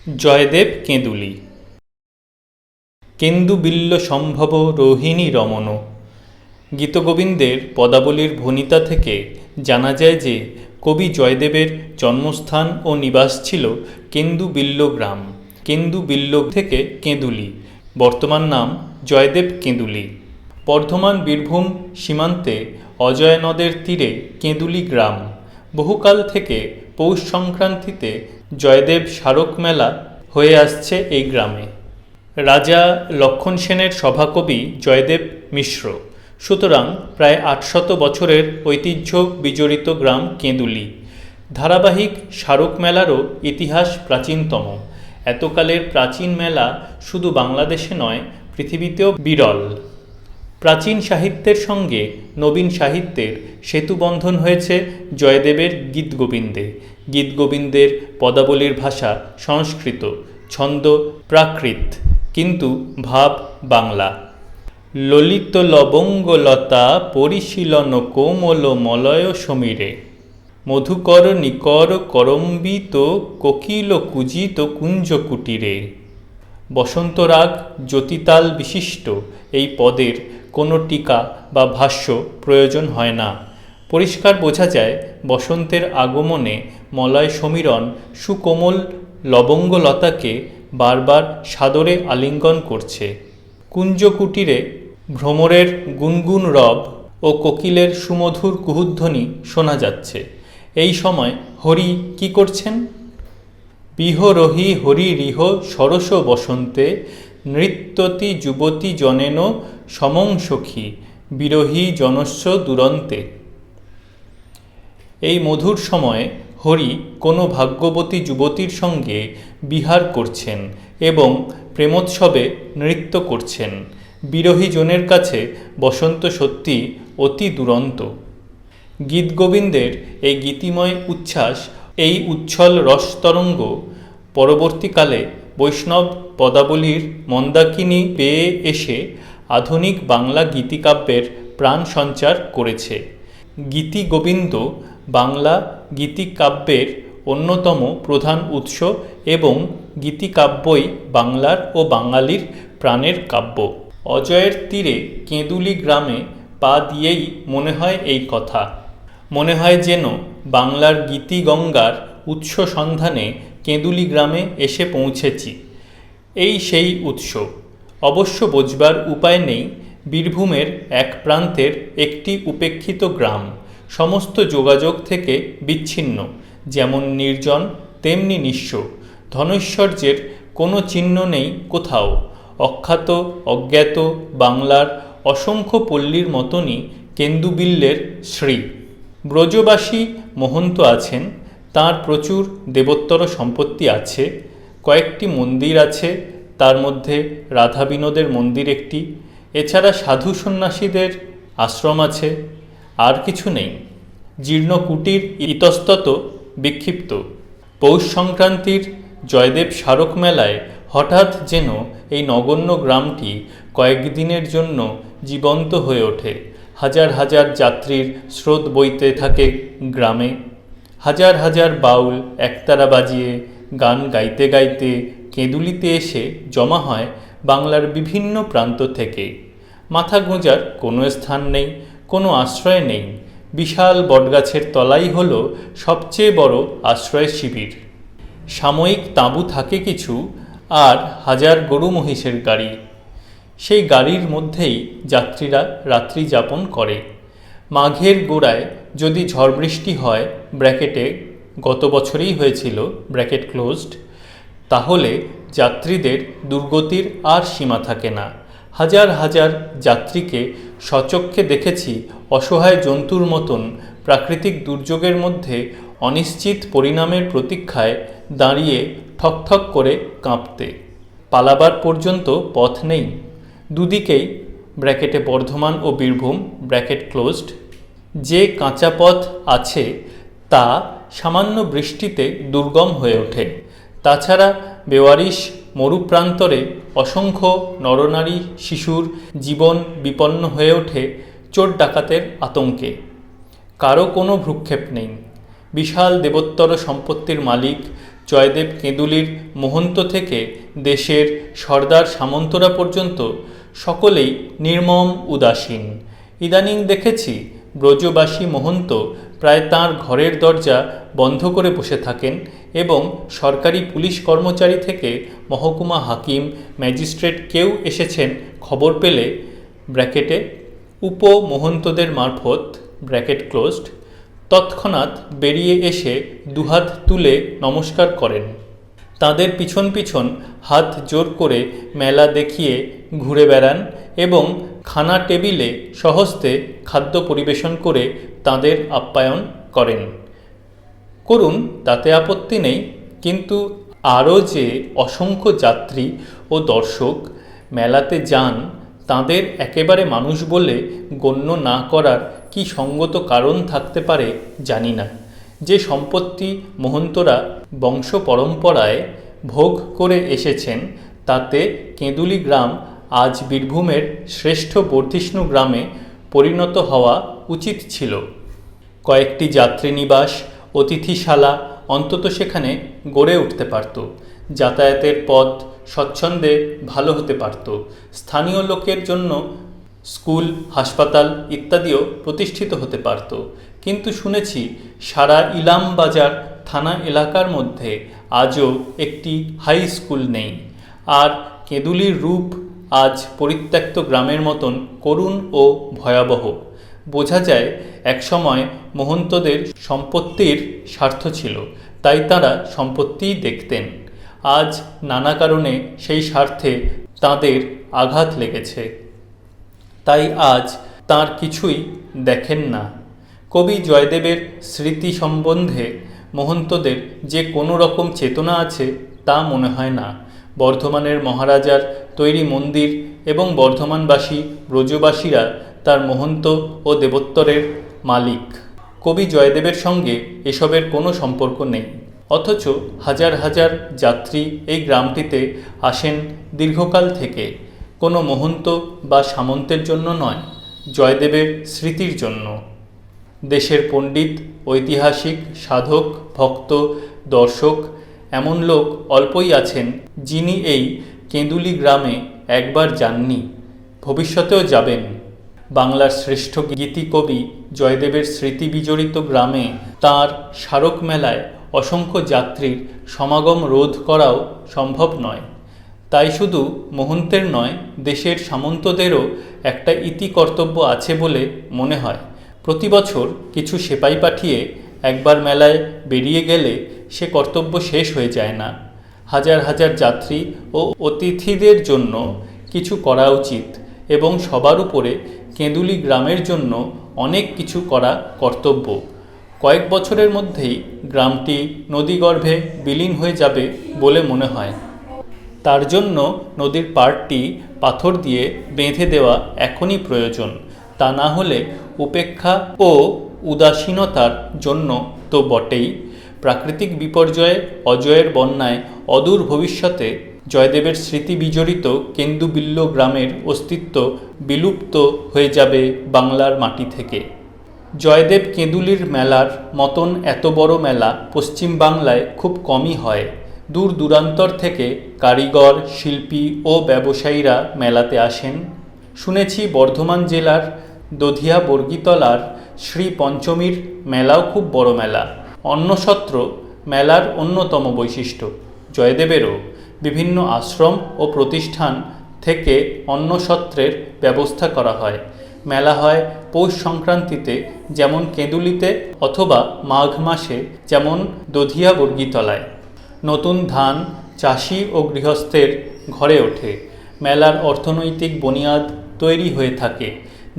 জয়দেব কেঁদুলী। কেন্দুবিল্ল সম্ভব রোহিণী রমণ। গীতগোবিন্দের পদাবলীর ভণিতা থেকে জানা যায় যে কবি জয়দেবের জন্মস্থান ও নিবাস ছিল কেন্দুবিল্ল গ্রাম। কেন্দুবিল্ল থেকে কেঁদুলী, বর্তমান নাম জয়দেব কেঁদুলী। বর্ধমান বীরভূম সীমান্তে অজয় নদের তীরে কেঁদুলী গ্রাম। বহুকাল থেকে পৌষ সংক্রান্তিতে জয়দেব স্মারক মেলা হয়ে আসছে এই গ্রামে। রাজা লক্ষণ সেনের সভাকবি জয়দেব মিশ্র। সুতরাং প্রায় ৮০০ বছরের ঐতিহ্য বিজড়িত গ্রাম কেঁদুলী। ধারাবাহিক স্মারক মেলারও ইতিহাস প্রাচীনতম। এতকালের প্রাচীন মেলা শুধু বাংলাদেশে নয়, পৃথিবীতেও বিরল। প্রাচীন সাহিত্যের সঙ্গে নবীন সাহিত্যের সেতুবন্ধন হয়েছে জয়দেবের গীতগোবিন্দে। গীতগোবিন্দের পদাবলীর ভাষা সংস্কৃত, ছন্দ প্রাকৃত, কিন্তু ভাব বাংলা। ললিত লবঙ্গলতা পরিশীলন কোমল মলয় সমীরে, মধুকর নিকর করম্বিত কোকিল কুজিত কুঞ্জ কুটিরে। বসন্তরাগ জ্যোতিতাল বিশিষ্ট এই পদের কোনো টিকা বা ভাষ্য প্রয়োজন হয় না। পরিষ্কার বোঝা যায় বসন্তের আগমনে মলয় সমীরণ সুকোমল লবঙ্গলতাকে বারবার সাদরে আলিঙ্গন করছে। কুঞ্জ কুটিরে ভ্রমরের গুনগুন রব ও কোকিলের সুমধুর কুহুধ্বনি শোনা যাচ্ছে। এই সময় হরি কি করছেন? বিহরহি হরিরিহ সরস বসন্তে, নৃত্যতি যুবতী জনেন সমং সখী, বিরহী জনস্য দুরন্তে। এই মধুর সময়ে হরি কোনো ভাগ্যবতী যুবতীর সঙ্গে বিহার করছেন এবং প্রেমোৎসবে নৃত্য করছেন। বিরহী জনের কাছে বসন্ত সত্যি অতি দুরন্ত। গীতগোবিন্দের এই গীতিময় উচ্ছ্বাস, এই উচ্ছল রসতরঙ্গ পরবর্তীকালে বৈষ্ণব পদাবলীর মন্দাকিনী পেয়ে এসে আধুনিক বাংলা গীতিকাব্যের প্রাণ সঞ্চার করেছে। গীতিগোবিন্দ বাংলা গীতিকাব্যের অন্যতম প্রধান উৎস এবং গীতিকাব্যই বাংলার ও বাঙালির প্রাণের কাব্য। অজয়ের তীরে কেঁদুলী গ্রামে পা দিয়েই মনে হয় এই কথা। মনে হয় যেন বাংলার গীতিগঙ্গার উৎস সন্ধানে কেঁদুলী গ্রামে এসে পৌঁছেছি। এই সেই উৎস। অবশ্য বোঝবার উপায় নেই, বীরভূমের এক প্রান্তের একটি উপেক্ষিত গ্রাম, সমস্ত যোগাযোগ থেকে বিচ্ছিন্ন, যেমন নির্জন তেমনি নিঃস্ব। ধনৈশ্বর্যের কোনো চিহ্ন নেই কোথাও। অখ্যাত অজ্ঞাত বাংলার অসংখ্য পল্লীর মতনই কেন্দুবিল্লের শ্রী। ব্রজবাসী মহন্ত আছেন, তাঁর প্রচুর দেবোত্তর সম্পত্তি আছে, কয়েকটি মন্দির আছে, তার মধ্যে রাধা বিনোদের মন্দির একটি। এছাড়া সাধু সন্ন্যাসীদের আশ্রম আছে, আর কিছু নেই। জীর্ণ কুটির ইতস্তত বিক্ষিপ্ত। পৌষ সংক্রান্তির জয়দেব স্মারক মেলায় হঠাৎ যেন এই নগণ্য গ্রামটি কয়েকদিনের জন্য জীবন্ত হয়ে ওঠে। হাজার হাজার যাত্রীর স্রোত বইতে থাকে গ্রামে। হাজার হাজার বাউল একতারা বাজিয়ে গান গাইতে গাইতে কেঁদুলীতে এসে জমা হয় বাংলার বিভিন্ন প্রান্ত থেকে। মাথা গোঁজার কোনো স্থান নেই, কোনো আশ্রয় নেই। বিশাল বটগাছের তলাই হল সবচেয়ে বড় আশ্রয় শিবির। সাময়িক তাঁবু থাকে কিছু, আর হাজার গরু মহিষের গাড়ি। সেই গাড়ির মধ্যেই যাত্রীরা রাত্রি যাপন করে। মাঘের গোড়ায় যদি ঝড় বৃষ্টি হয়, ব্র্যাকেটে গত বছরেই হয়েছিল, ব্র্যাকেট ক্লোজড, তাহলে যাত্রীদের দুর্গতির আর সীমা থাকে না। হাজার হাজার যাত্রীকে সচক্ষে দেখেছি অসহায় জন্তুর মতন প্রাকৃতিক দুর্যোগের মধ্যে অনিশ্চিত পরিণামের প্রতীক্ষায় দাঁড়িয়ে ঠকঠক করে কাঁপতে। পালাবার পর্যন্ত পথ নেই। দুদিকেই, ব্র্যাকেটে বর্ধমান ও বীরভূম, ব্র্যাকেট ক্লোজড, যে কাঁচা পথ আছে তা সামান্য বৃষ্টিতে দুর্গম হয়ে ওঠে। তাছাড়া বেওয়ারিশ মরুপ্রান্তরে অসংখ্য নরনারী শিশুর জীবন বিপন্ন হয়ে ওঠে চোর ডাকাতের আতঙ্কে। কারো কোনো ভ্রুক্ষেপ নেই। বিশাল দেবোত্তর সম্পত্তির মালিক জয়দেব কেঁদুলির মহন্ত থেকে দেশের সর্দার সামন্তরা পর্যন্ত সকলেই নির্মম উদাসীন। ইদানিং দেখেছি ব্রজবাসী মহন্ত প্রায় তাঁর ঘরের দরজা বন্ধ করে বসে থাকেন এবং সরকারি পুলিশ কর্মচারী থেকে মহকুমা হাকিম, ম্যাজিস্ট্রেট কেউ এসেছেন খবর পেলে ব্র্যাকেটে উপমহন্তদের মারফত ব্র্যাকেট ক্লোজড তৎক্ষণাৎ বেরিয়ে এসে দুহাত তুলে নমস্কার করেন। তাদের পিছন পিছন হাত জোর করে মেলা দেখিয়ে ঘুরে বেড়ান এবং খানা টেবিলে সহস্তে খাদ্য পরিবেশন করে তাদের আপ্যায়ন করেন। করুন, তাতে আপত্তি নেই, কিন্তু আরও যে অসংখ্য যাত্রী ও দর্শক মেলাতে যান তাদের একেবারে মানুষ বলে গণ্য না করার কি সঙ্গত কারণ থাকতে পারে জানি না। যে সম্পত্তি মহন্তরা বংশ পরম্পরায় ভোগ করে এসেছেন তাতে কেঁদুলি গ্রাম আজ বীরভূমের শ্রেষ্ঠ বর্ধিষ্ণু গ্রামে পরিণত হওয়া উচিত ছিল। কয়েকটি যাত্রীনিবাস, অতিথিশালা অন্তত সেখানে গড়ে উঠতে পারত। যাতায়াতের পথ স্বচ্ছন্দে ভালো হতে পারত। স্থানীয় লোকের জন্য স্কুল, হাসপাতাল ইত্যাদিও প্রতিষ্ঠিত হতে পারত। কিন্তু শুনেছি সারা ইলামবাজার থানা এলাকার মধ্যে আজও একটি হাই স্কুল নেই। আর কেঁদুলির রূপ আজ পরিত্যক্ত গ্রামের মতন করুণ ও ভয়াবহ। বোঝা যায় একসময় মহন্তদের সম্পত্তির স্বার্থ ছিল, তাই তাঁরা সম্পত্তিই দেখতেন। আজ নানা কারণে সেই স্বার্থে তাঁদের আঘাত লেগেছে, তাই আজ তাঁর কিছুই দেখেন না। কবি জয়দেবের স্মৃতি সম্বন্ধে মহন্তদের যে কোনো রকম চেতনা আছে তা মনে হয় না। বর্ধমানের মহারাজার তৈরি মন্দির এবং বর্ধমানবাসী ব্রজবাসীরা তার মহন্ত ও দেবোত্তরের মালিক। কবি জয়দেবের সঙ্গে এসবের কোনো সম্পর্ক নেই, অথচ হাজার হাজার যাত্রী এই গ্রামটিতে আসেন দীর্ঘকাল থেকে। কোনো মহন্ত বা সামন্তের জন্য নয়, জয়দেবের স্মৃতির জন্য। দেশের পণ্ডিত, ঐতিহাসিক, সাধক, ভক্ত, দর্শক এমন লোক অল্পই আছেন যিনি এই কেঁদুলি গ্রামে একবার যাননি, ভবিষ্যতেও যাবেন। বাংলার শ্রেষ্ঠ গীতিকবি জয়দেবের স্মৃতি বিজড়িত গ্রামে তাঁর স্মারক মেলায় অসংখ্য যাত্রীর সমাগম রোধ করাও সম্ভব নয়। তাই শুধু মহন্তের নয়, দেশের সামন্তদেরও একটা ইতি কর্তব্য আছে বলে মনে হয়। প্রতি বছর কিছু সেপাই পাঠিয়ে একবার মেলায় বেরিয়ে গেলে সে কর্তব্য শেষ হয়ে যায় না। হাজার হাজার যাত্রী ও অতিথিদের জন্য কিছু করা উচিত এবং সবার উপরে কেঁদুলি গ্রামের জন্য অনেক কিছু করা কর্তব্য। কয়েক বছরের মধ্যেই গ্রামটি নদীগর্ভে বিলীন হয়ে যাবে বলে মনে হয়। তার জন্য নদীর পাড়টি পাথর দিয়ে বেঁধে দেওয়া এখনই প্রয়োজন। তা না হলে উপেক্ষা ও উদাসীনতার জন্য তো বটেই, প্রাকৃতিক বিপর্যয়ে, অজয়ের বন্যায় অদূর ভবিষ্যতে জয়দেবের স্মৃতি বিজড়িত কেন্দুবিল্ল গ্রামের অস্তিত্ব বিলুপ্ত হয়ে যাবে বাংলার মাটি থেকে। জয়দেব কেঁদুলির মেলার মতন এত বড় মেলা পশ্চিম বাংলায় খুব কমই হয়। দূর দূরান্তর থেকে কারিগর, শিল্পী ও ব্যবসায়ীরা মেলাতে আসেন। শুনেছি বর্ধমান জেলার দধিয়া বর্গীতলার শ্রী পঞ্চমীর মেলাও খুব বড় মেলা। অন্নসত্র মেলার অন্যতম বৈশিষ্ট্য। জয়দেবেরও বিভিন্ন আশ্রম ও প্রতিষ্ঠান থেকে অন্নসত্রের ব্যবস্থা করা হয়। মেলা হয় পৌষ সংক্রান্তিতে যেমন কেঁদুলিতে, অথবা মাঘ মাসে যেমন দধিয়া বর্গীতলায়। নতুন ধান চাষি ও গৃহস্থের ঘরে ওঠে। মেলার অর্থনৈতিক বুনিয়াদ তৈরি হয়ে থাকে।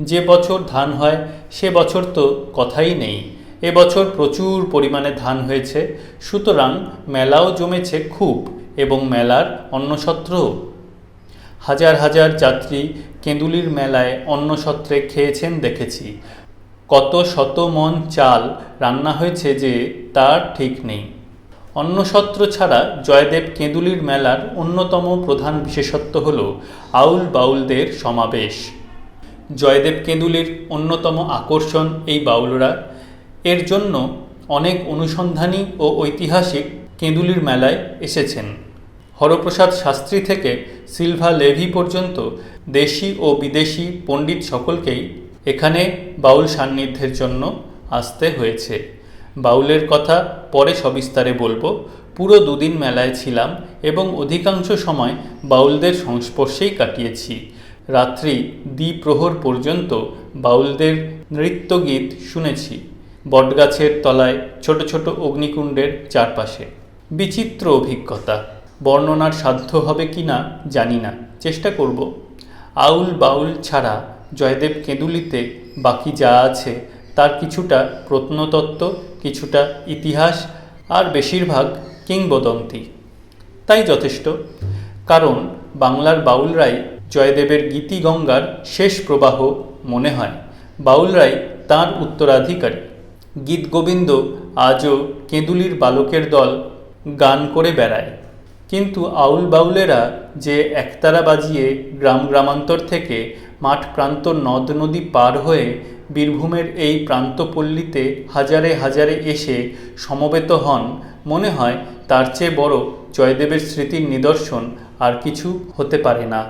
যে বছর ধান হয় সে বছর তো কথাই নেই। এবছর প্রচুর পরিমাণে ধান হয়েছে, সুতরাং মেলাও জমেছে খুব, এবং মেলার অন্নসত্রও। হাজার হাজার যাত্রী কেঁদুলির মেলায় অন্নসত্রে খেয়েছেন দেখেছি। কত শত মন চাল রান্না হয়েছে যে তার ঠিক নেই। অন্নসত্র ছাড়া জয়দেব কেঁদুলির মেলার অন্যতম প্রধান বিশেষত্ব হল আউল বাউলদের সমাবেশ। জয়দেব কেঁদুলির অন্যতম আকর্ষণ এই বাউলরা। এর জন্য অনেক অনুসন্ধানী ও ঐতিহাসিক কেঁদুলির মেলায় এসেছেন। হরপ্রসাদ শাস্ত্রী থেকে সিলভা লেভি পর্যন্ত দেশি ও বিদেশি পণ্ডিত সকলকেই এখানে বাউল সান্নিধ্যের জন্য আসতে হয়েছে। বাউলের কথা পরে সবিস্তারে বলবো। পুরো দুদিন মেলায় ছিলাম এবং অধিকাংশ সময় বাউলদের সংস্পর্শেই কাটিয়েছি। রাত্রি দ্বিপ্রহর পর্যন্ত বাউলদের নৃত্যগীত শুনেছি বটগাছের তলায়, ছোট ছোট অগ্নিকুণ্ডের চারপাশে। বিচিত্র অভিজ্ঞতা, বর্ণনার সাধ্য হবে কি না জানি না, চেষ্টা করব। আউল বাউল ছাড়া জয়দেব কেঁদুলিতে বাকি যা আছে তার কিছুটা প্রত্নতত্ত্ব, কিছুটা ইতিহাস আর বেশিরভাগ কিংবদন্তি। তাই যথেষ্ট। কারণ বাংলার বাউলরাই জয়দেবের গীতিগঙ্গার শেষ প্রবাহ মনে হয়। বাউলরাই তাঁর উত্তরাধিকারী। গীতগোবিন্দ আজও কেঁদুলির বালকের দল গান করে বেড়ায়। কিন্তু আউল বাউলেরা যে একতারা বাজিয়ে গ্রাম গ্রামান্তর থেকে মাঠ প্রান্ত নদ নদী পার হয়ে বীরভূমের এই প্রান্তপল্লীতে হাজারে হাজারে এসে সমবেত হন, মনে হয় তার চেয়ে বড় জয়দেবের স্মৃতির নিদর্শন আর কিছু হতে পারে না।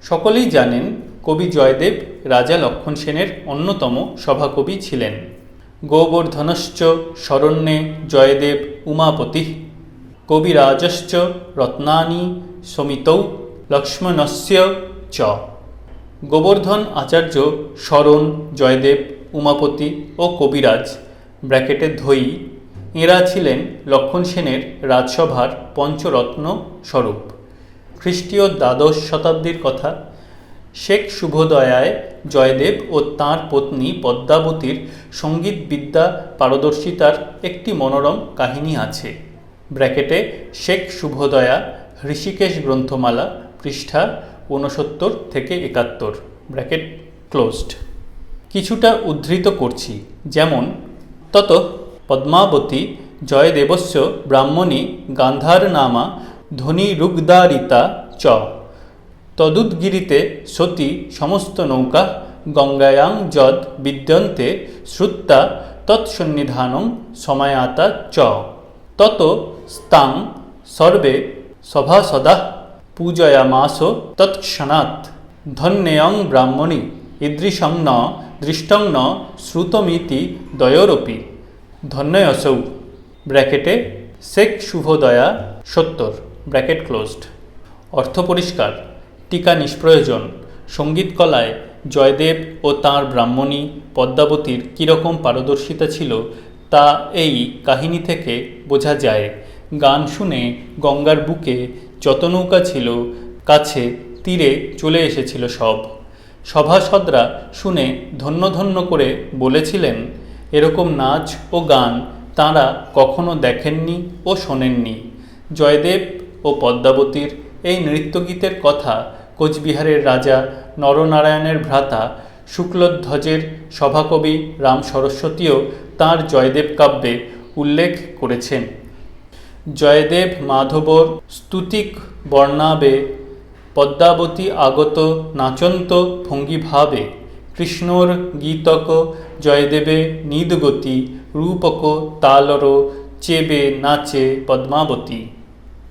সকলেই জানেন কবি জয়দেব রাজা লক্ষণ সেনের অন্যতম সভাকবি ছিলেন। গোবর্ধনশ্চ শরণ্যে জয়দেব উমাপতি কবিরাজশ্চ রত্নানি সমিতৌ লক্ষ্মণস্য চ। গোবর্ধন আচার্য, শরণ, জয়দেব, উমাপতি ও কবিরাজ ব্র্যাকেটে ধৈ, এঁরা ছিলেন লক্ষণ সেনের রাজসভার পঞ্চরত্ন স্বরূপ। খ্রিস্টীয় দ্বাদশ শতাব্দীর কথা। শেখ শুভদয়ায় জয়দেব ও তাঁর পত্নী পদ্মাবতীর সঙ্গীত বিদ্যা পারদর্শিতার একটি মনোরম কাহিনী আছে। ব্র্যাকেটে শেখ শুভদয়া, ঋষিকেশ গ্রন্থমালা, পৃষ্ঠা 69 থেকে 71, ব্র্যাকেট ক্লোজড। কিছুটা উদ্ধৃত করছি, যেমন তত পদ্মাবতী জয়দেবস্য ব্রাহ্মণী গান্ধারনামা ধ্বনিরুগ্দারিতা চ। তদুদ্গিরিতে সতী সমস্ত নৌকা গঙ্গায়াং যদ বিদ্যন্তে শ্রুত্তা তৎসন্নিধানং সমায়াতা চ। তত স্তাং সর্বে সভাসদাঃ পূজয়ামাস তৎক্ষণাৎ ধন্যেয়ং ব্রাহ্মণী ঈদৃশং ন দৃষ্টং ন শ্রুতমিতি দ্বয়োরপি ধন্যয়সৌ। ব্র্যাকেটে শেখ শুভদয়া 70, ব্র্যাকেট ক্লোজড। অর্থ পরিষ্কার, টিকা নিষ্প্রয়োজন। সঙ্গীত কলায় জয়দেব ও তাঁর ব্রাহ্মণী পদ্মাবতীর কীরকম পারদর্শিতা ছিল তা এই কাহিনী থেকে বোঝা যায়। গান শুনে গঙ্গার বুকে যত নৌকা ছিল কাছে তীরে চলে এসেছিল সব। সভাসদরা শুনে ধন্য ধন্য করে বলেছিলেন, এরকম নাচ ও গান তাঁরা কখনো দেখেননি ও শোনেননি। জয়দেব ও পদ্মাবতীর এই নৃত্যগীতের কথা কোচবিহারের রাজা নরনারায়ণের ভ্রাতা শুক্লধ্বজের সভাকবি রাম সরস্বতীও তাঁর জয়দেব কাব্যে উল্লেখ করেছেন। জয়দেব মাধবর স্তুতিক বর্ণাবে পদ্মাবতী আগত নাচন্ত ভঙ্গিভাবে কৃষ্ণর গীতক জয়দেবে নিদগতি রূপক তালর চেবে নাচে পদ্মাবতী।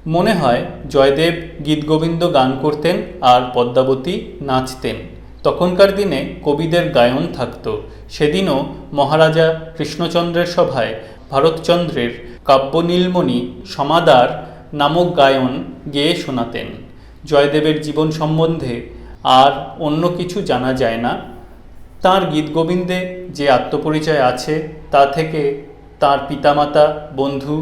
মনে হয় জয়দেব গীতগোবিন্দ গান করতেন আর পদ্মাবতী নাচতেন। তখনকার দিনে কবিদের গায়ন থাকত। সেদিনও মহারাজা কৃষ্ণচন্দ্রের সভায় ভারতচন্দ্রের কাব্যনীলমণি সমাদার নামক গায়ন গেয়ে শোনাতেন। জয়দেবের জীবন সম্বন্ধে আর অন্য কিছু জানা যায় না। তাঁর গীতগোবিন্দে যে আত্মপরিচয় আছে তা থেকে তাঁর পিতামাতা, বন্ধু,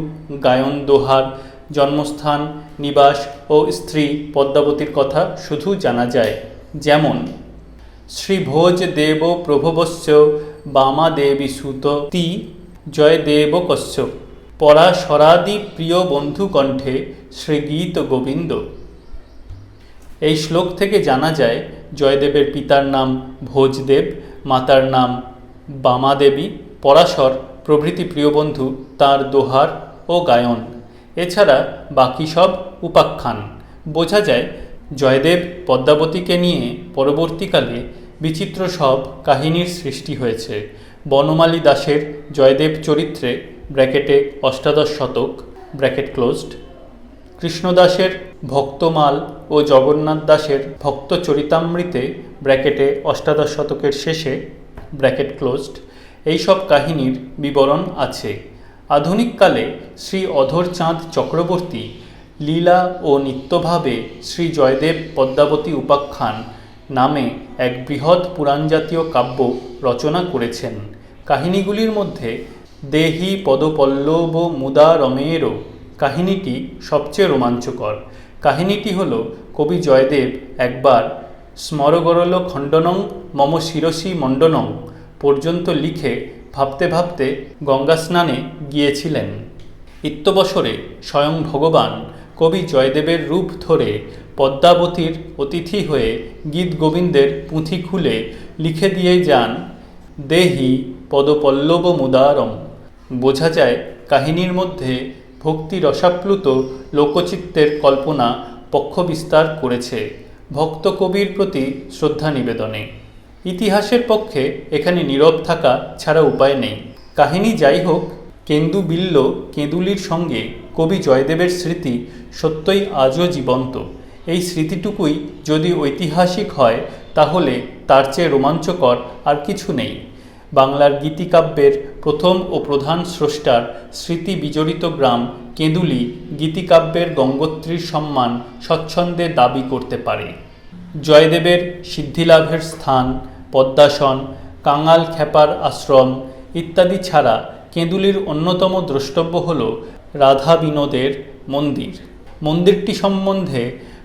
গায়ন দোহার, জন্মস্থান, নিবাস ও স্ত্রী পদ্মাবতীর কথা শুধু জানা যায়। যেমন শ্রীভোজ দেব প্রভবস্য বামাদেবী সুত তি জয়দেব কস্য পরাশরাদি প্রিয় বন্ধু কণ্ঠে শ্রীগীত গোবিন্দ। এই শ্লোক থেকে জানা যায় জয়দেবের পিতার নাম ভোজদেব, মাতার নাম বামাদেবী, পরাশর প্রভৃতি প্রিয় বন্ধু তাঁর দোহার ও গায়ন। এছাড়া বাকি সব উপাখ্যান। বোঝা যায় জয়দেব পদ্মাবতীকে নিয়ে পরবর্তীকালে বিচিত্র সব কাহিনীর সৃষ্টি হয়েছে। বনমালী দাসের জয়দেব চরিত্রে ব্র্যাকেটে অষ্টাদশ শতক ব্র্যাকেট ক্লোজড, কৃষ্ণদাসের ভক্তমাল ও জগন্নাথ দাসের ভক্ত চরিতামৃতে ব্র্যাকেটে অষ্টাদশ শতকের শেষে ব্র্যাকেট ক্লোজড এইসব কাহিনীর বিবরণ আছে। আধুনিককালে শ্রী অধরচাঁদ চক্রবর্তী লীলা ও নিত্যভাবে শ্রী জয়দেব পদ্মাবতী উপাখ্যান নামে এক বৃহৎ পুরাণজাতীয় কাব্য রচনা করেছেন। কাহিনীগুলির মধ্যে দেহি পদপল্লব মুদা রমেরও কাহিনীটি সবচেয়ে রোমাঞ্চকর। কাহিনীটি হল কবি জয়দেব একবার স্মরগরল খণ্ডনং মম শিরসি মণ্ডনং পর্যন্ত লিখে ভাবতে ভাবতে গঙ্গা স্নানে গিয়েছিলেন। ইত্যবসরে স্বয়ং ভগবান কবি জয়দেবের রূপ ধরে পদ্মাবতীর অতিথি হয়ে গীত গোবিন্দের পুঁথি খুলে লিখে দিয়ে যান দেহি পদপল্লব মুদারম। বোঝা যায় কাহিনীর মধ্যে ভক্তি রসাপ্লুত লোকচিত্তের কল্পনা পক্ষ বিস্তার করেছে ভক্ত কবির প্রতি শ্রদ্ধা নিবেদনে। ইতিহাসের পক্ষে এখানে নীরব থাকা ছাড়া উপায় নেই। কাহিনী যাই হোক, কেন্দু বিল্ল কেঁদুলির সঙ্গে কবি জয়দেবের স্মৃতি সত্যই আজও জীবন্ত। এই স্মৃতিটুকুই যদি ঐতিহাসিক হয় তাহলে তার চেয়ে রোমাঞ্চকর আর কিছু নেই। বাংলার গীতিকাব্যের প্রথম ও প্রধান স্রষ্টার স্মৃতি বিজড়িত গ্রাম কেঁদুলি গীতিকাব্যের গঙ্গোত্রীর সম্মান স্বচ্ছন্দে দাবি করতে পারে। জয়দেবের সিদ্ধিলাভের স্থান, পদ্মাসন, কাঙাল খ্যাপার আশ্রম ইত্যাদি ছাড়া কেঁদুলির অন্যতম দ্রষ্টব্য হল রাধা বিনোদের মন্দির। মন্দিরটি সম্বন্ধে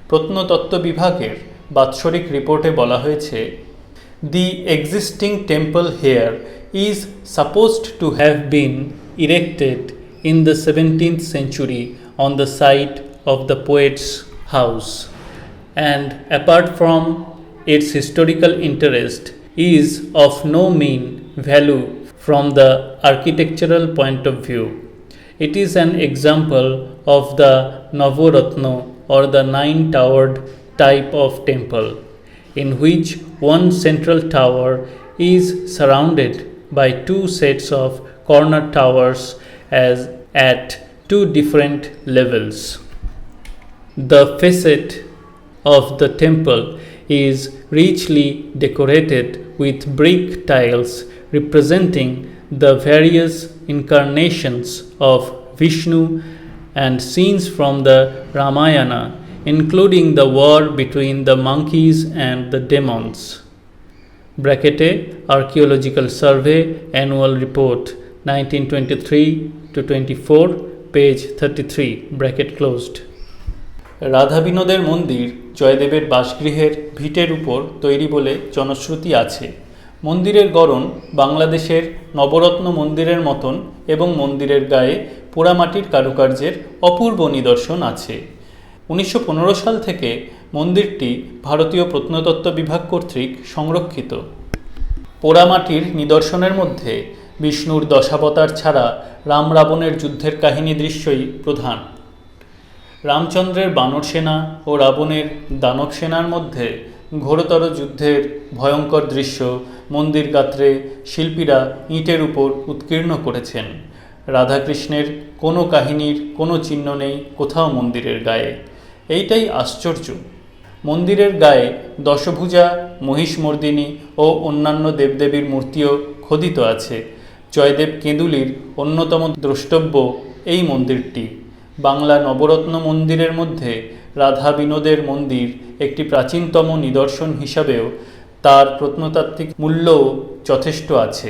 প্রত্নতত্ত্ব বিভাগের বাৎসরিক রিপোর্টে বলা হয়েছে, The existing temple here is supposed to have been erected in the 17th century on the site of the poet's house, and apart from its historical interest is of no mean value from the architectural point of view. It is an example of the Navaratna or the nine-towered type of temple, in which one central tower is surrounded by two sets of corner towers as at two different levels. The facade of the temple is richly decorated with brick tiles representing the various incarnations of Vishnu and scenes from the Ramayana, including the war between the monkeys and the demons. Brackete Archaeological Survey Annual Report 1923-24, page 33, bracket closed. Radha বিনোদের মন্দির জয়দেবের বাসগৃহের ভিটের উপর তৈরি বলে জনশ্রুতি আছে। মন্দিরের গড়ন বাংলাদেশের নবরত্ন মন্দিরের মতন এবং মন্দিরের গায়ে পোড়ামাটির কারুকার্যের অপূর্ব নিদর্শন আছে। 1915 সাল থেকে মন্দিরটি ভারতীয় প্রত্নতত্ত্ব বিভাগ কর্তৃক সংরক্ষিত। পোড়ামাটির নিদর্শনের মধ্যে বিষ্ণুর দশাবতার ছাড়া রাম রাবণের যুদ্ধের কাহিনী দৃশ্যই প্রধান। রামচন্দ্রের বানর সেনা ও রাবণের দানব সেনার মধ্যে ঘোরতর যুদ্ধের ভয়ঙ্কর দৃশ্য মন্দির গাত্রে শিল্পীরা ইঁটের উপর উৎকীর্ণ করেছেন। রাধাকৃষ্ণের কোনো কাহিনীর কোনো চিহ্ন নেই কোথাও মন্দিরের গায়ে। এইটাই আশ্চর্য। মন্দিরের গায়ে দশভুজা, মহিষমর্দিনী ও অন্যান্য দেবদেবীর মূর্তিও খোদিত আছে। জয়দেব কেঁদুলির অন্যতম দ্রষ্টব্য এই মন্দিরটি। বাংলা নবরত্ন মন্দিরের মধ্যে রাধা বিনোদের মন্দির একটি প্রাচীনতম নিদর্শন হিসাবেও তার প্রত্নতাত্ত্বিক মূল্যও যথেষ্ট আছে।